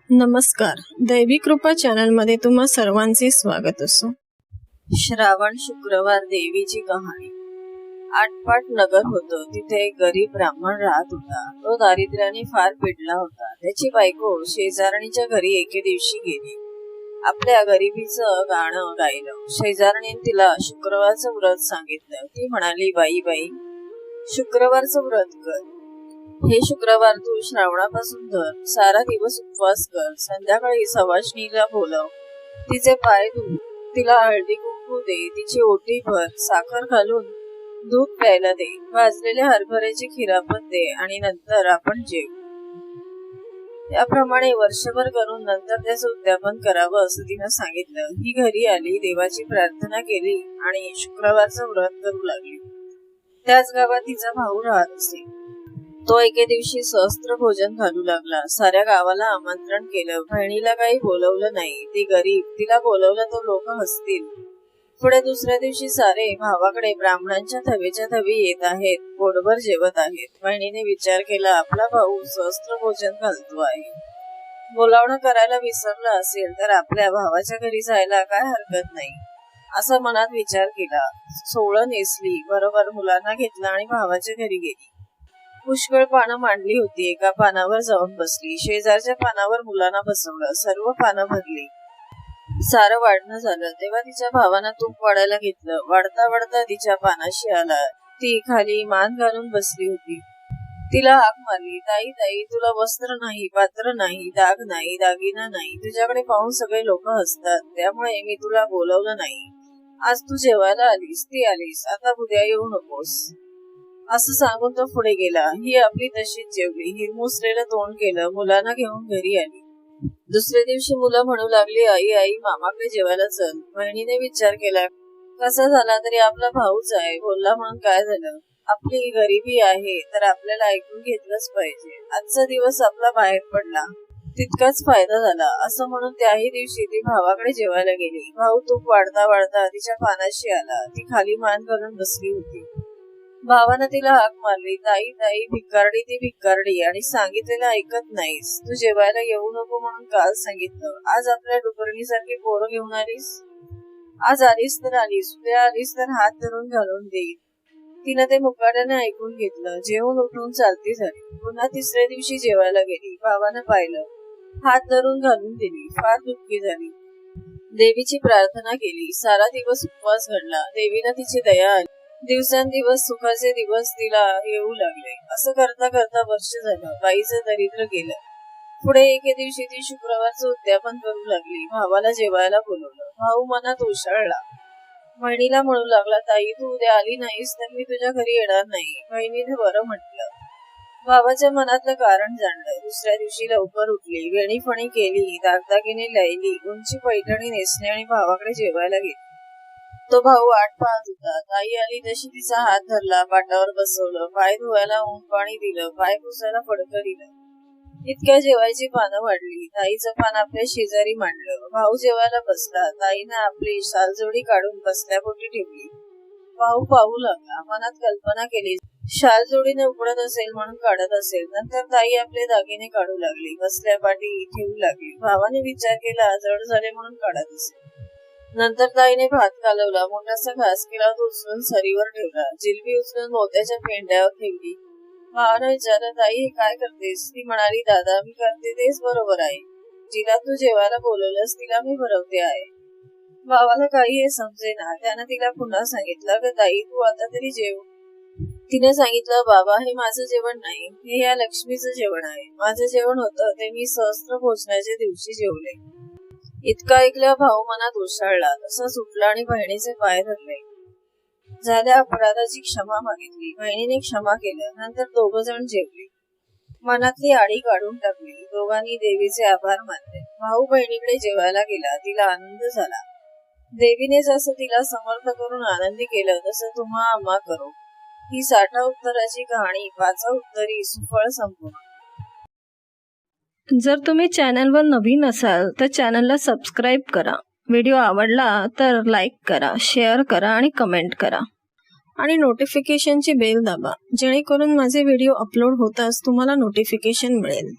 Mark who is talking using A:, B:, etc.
A: नमस्कार, दैवी कृपा चॅनल मध्ये तुम्हा सर्वांचे स्वागत असो।
B: श्रावण शुक्रवार देवीची कहाणी। आटपाट नगर होतं, तिथे एक गरीब ब्राह्मण राहत होता। तो दारिद्र्याने फार पिडला होता। त्याची बायको शेजारणीच्या घरी एके दिवशी गेली। आपल्या गरिबीचं गाणं गायलं। शेजारणीने तिला शुक्रवारचं व्रत सांगितलं। ती म्हणाली, बाई शुक्रवारचं व्रत कर। हे शुक्रवार तू श्रावणापासून धर, सारा दिवस उपवास कर, संध्याकाळी सवाष्णीला बोलव, तिचे पाय धु, तिला हळदी कुंकू दे, तिची ओटी भर, साखर घालून दूध प्यायला दे, भाजलेल्या हरभऱ्याची खिरापत दे आणि नंतर आपण जेव। याप्रमाणे वर्षभर करून नंतर त्याचं उद्यापन करावं असं तिनं सांगितलं। ही घरी आली, देवाची प्रार्थना केली आणि शुक्रवारचं व्रत करू लागली। त्याच गावात तिचा भाऊ राहत असे। तो एके दिवशी सहस्त्र भोजन घालू लागला। साऱ्या गावाला आमंत्रण केलं, बहिणीला काही बोलवलं नाही। ती गरीब, तिला बोलवलं तर लोक हसतील। पुढे दुसऱ्या दिवशी सारे भावाकडे ब्राह्मणांच्या थवेच्या थवी येत आहेत, पोटभर जेवत आहेत। बहिणीने विचार केला, आपला भाऊ सहस्त्र भोजन घालतो आहे, बोलावणं करायला विसरला असेल तर आपल्या भावाच्या घरी जायला काय हरकत नाही, असा मनात विचार केला। सोवळं नेसली, बरोबर मुलांना घेतला आणि भावाच्या घरी गेली। पुष्कळ पानं मांडली होती, एका पानावर जाऊन बसली। शेजारच्या पानावर मुलांना बसवलं, सर्व पानं भरली। सारं वाढणं झालं तेव्हा तिच्या भावानं तूप वाढायला घेतलं। वाढता वाढता तिच्या पानाशी आला। ती खाली मान घालून बसली होती। तिला हाक मारली, ताई तुला वस्त्र नाही, पात्र नाही, दाग नाही, दागिना नाही, तुझ्याकडे पाहून सगळे लोक हसतात, त्यामुळे मी तुला बोलवलं नाही। आज तू जेवायला आलीस, ती आलीस, आता उद्या येऊ नकोस, असं सांगून तो पुढे गेला। ही आपली तशीच जेवली, हिरमुसलेलं तोंड केलं, मुलांना घेऊन घरी आली। दुसऱ्या दिवशी मुलं म्हणू लागली, आई मामाकडे जेवायला चल। बहिणीने विचार केला, कसा झाला तरी आपला भाऊच आहे, बोलला म्हणून काय झालं, आपली गरिबी आहे तर आपल्याला ऐकून घेतलंच पाहिजे। आजचा दिवस आपला बाहेर पडला, तितकाच फायदा झाला, असं म्हणून त्याही दिवशी ती भावाकडे जेवायला गेली। भाऊ तूप वाढता वाढता तिच्या पानाशी आला। ती खाली मान घालून बसली होती। भावानं तिला हाक मारली, ताई भिकारडी, ती भिकारडी, आणि सांगितलेलं ऐकत नाहीस, तू जेवायला येऊ नको म्हणून काल सांगितलं, आज आपल्या डुकरणीसारखी पोरं घेऊन आलीस, आज आलीस तर आलीस, उद्या आलीस तर हात धरून घालून देईल। तिनं ते मुकाट्याने ऐकून घेतलं, जेवून उठून चालती झाली। पुन्हा तिसऱ्या दिवशी जेवायला गेली। भावानं पाहिलं, हात धरून घालून दिली, फार दुःखी झाली। देवीची प्रार्थना केली, सारा दिवस उपवास घडला। देवीनं तिची दया आली, दिवसेंदिवस सुखाचे दिवस तिला येऊ लागले। असं करता करता वर्ष झालं, बाईचं दरिद्र गेलं। पुढे एके दिवशी ती शुक्रवारचं उद्यापन करू लागली। भावाला जेवायला बोलवलं। भाऊ मनात उसळला, बहिणीला म्हणू लागला, ताई तू उद्या आली नाहीस तर मी तुझ्या घरी येणार नाही। बहिणीने बरं म्हटलं, भावाच्या मनातलं कारण जाणलं। दुसऱ्या दिवशी लवकर उठली, वेणीफणी केली, दागदागिने लायली, उंची पैठणी नेसली आणि भावाकडे जेवायला गेली। तो भाऊ वाट पाहत होता। ताई आली तशी तिचा हात धरला, पाटावर बसवलं, पाय धुवायला ऊन पाणी दिलं, पाय पुसायला फडकं दिलं। इतक्या जेवायची पानं वाढली। ताईचं पान आपल्या शेजारी मांडलं। भाऊ जेवायला बसला। ताईनं आपली शालजोडी काढून बसल्यापोटी ठेवली। भाऊ पाहू लागला, मनात कल्पना केली, शालजोडीने उघडत असेल म्हणून काढत असेल। नंतर ताई आपले दागिने काढू लागली, बसल्या पाठी ठेवू लागली। भावाने विचार केला, जड झाले म्हणून काढत असेल। नंतर ताईने भात कालवला, मोठासा घास केला, तो उचलून सरीवर ठेवला, जिलबी उचलून मोत्याच्या पेंड्यावर ठेवली। भावानं विचारलं, ताई हे काय करतेस? ती म्हणाली, दादा मी करते तेच बरोबर आहे, जिला तू जेवायला बोलवलंस तिला मी भरवते आहे। भावाला काही हे समजेना। त्यानं तिला पुन्हा सांगितलं, ग ताई तू आता तरी जेव। तिने सांगितलं, बाबा हे माझं जेवण नाही, हे या लक्ष्मीचं जेवण आहे, माझं जेवण होतं ते मी सहस्त्र भोजनाच्या दिवशी जेवले। इतका ऐकल्या भाऊ मनात उसळला, तसंच उठला आणि बहिणीचे पाय धरले, झाल्या अपराधाची क्षमा मागितली। बहिणीने क्षमा केलं। नंतर दोघं जण जेवले, मनातली आडी काढून टाकली, दोघांनी देवीचे आभार मानले। भाऊ बहिणीकडे जेवायला गेला, तिला आनंद झाला। देवीने जसं तिला समर्थ करून आनंदी केलं तसं तुम्हा आम्हा करो। ही 60 उत्तराची कहाणी 5 उत्तरी सुफळ संपूर्ण।
A: जर तुम्ही चॅनलवर नवीन असाल तर चॅनलला सबस्क्राईब करा, व्हिडिओ आवडला तर लाईक करा, शेअर करा आणि कमेंट करा आणि नोटिफिकेशनची बेल दाबा, जेणेकरून माझे व्हिडिओ अपलोड होताच तुम्हाला नोटिफिकेशन मिळेल।